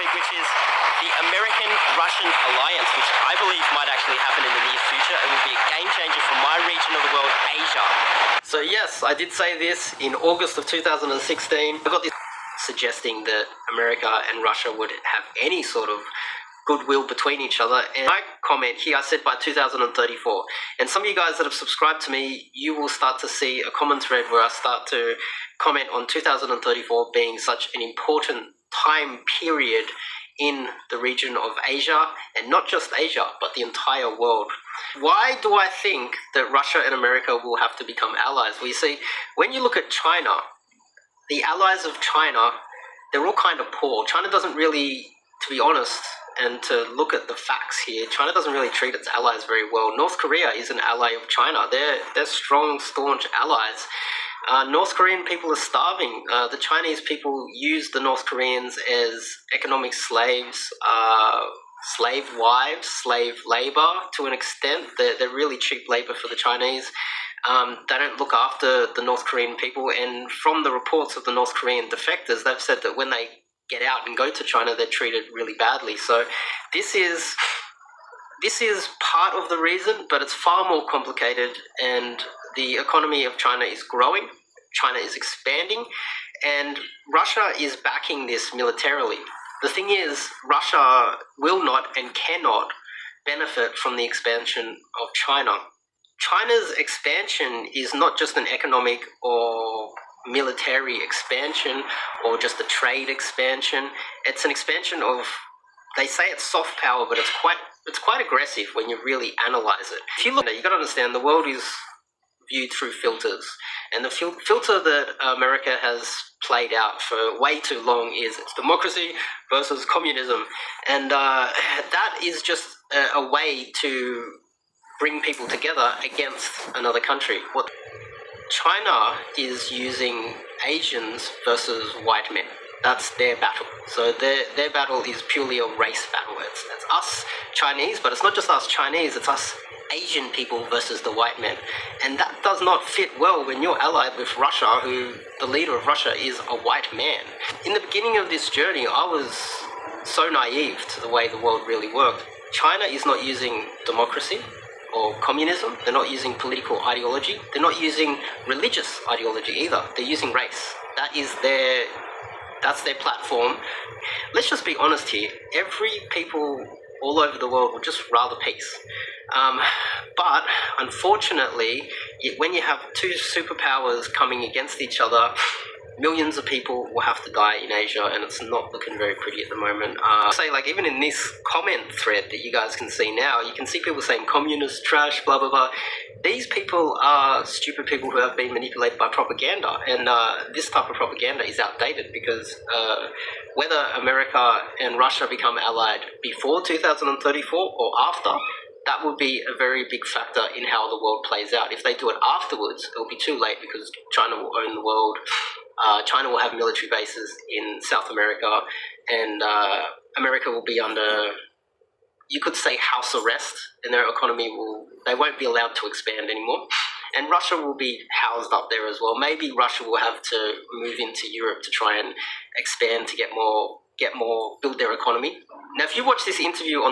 topic, which is the American-Russian alliance, which I believe might actually happen in the near future. It will be a game changer for my region of the world, Asia. So yes, I did say this in August of 2016. I got this suggesting that America and Russia would have any sort of goodwill between each other, and my comment here, I said by 2034, and some of you guys that have subscribed to me, you will start to see a common thread where I start to comment on 2034 being such an important time period in the region of Asia, and not just Asia, but the entire world. Why do I think that Russia and America will have to become allies? Well, you see, when you look at China, the allies of China, they're all kind of poor. China doesn't really, to be honest, and to look at the facts here, China doesn't really treat its allies very well. North Korea is an ally of China. They're strong, staunch allies. North Korean people are starving. The Chinese people use the North Koreans as economic slaves, slave wives, slave labor to an extent. They're really cheap labor for the Chinese. They don't look after the North Korean people, and from the reports of the North Korean defectors, they've said that when they get out and go to China, they're treated really badly. So this is part of the reason, but it's far more complicated, and the economy of China is growing, China is expanding, and Russia is backing this militarily. The thing is, Russia will not and cannot benefit from the expansion of China. China's expansion is not just an economic or military expansion or just a trade expansion. It's an expansion of, they say it's soft power, but it's quite aggressive when you really analyze it. If you look at it, you got to understand the world is viewed through filters, and the filter that America has played out for way too long is it's democracy versus communism, and that is just a way to bring people together against another country. What China is using Asians versus white men. That's their battle. So their battle is purely a race battle. It's us Chinese, but it's not just us Chinese, it's us Asian people versus the white men. And that does not fit well when you're allied with Russia, who the leader of Russia is a white man. In the beginning of this journey, I was so naive to the way the world really worked. China is not using democracy or communism. They're not using political ideology. They're not using religious ideology either. They're using race. That's their platform. Let's just be honest here. Every people all over the world would just rather peace. But unfortunately, when you have two superpowers coming against each other, millions of people will have to die in Asia, and it's not looking very pretty at the moment. Say, like, even in this comment thread that you guys can see now, you can see people saying communist trash, blah, blah, blah. These people are stupid people who have been manipulated by propaganda, and this type of propaganda is outdated, because whether America and Russia become allied before 2034 or after, that would be a very big factor in how the world plays out. If they do it afterwards, it'll be too late, because China will own the world. China will have military bases in South America, and America will be under, you could say, house arrest, and their economy they won't be allowed to expand anymore. And Russia will be housed up there as well. Maybe Russia will have to move into Europe to try and expand to build their economy. Now, if you watch this interview on the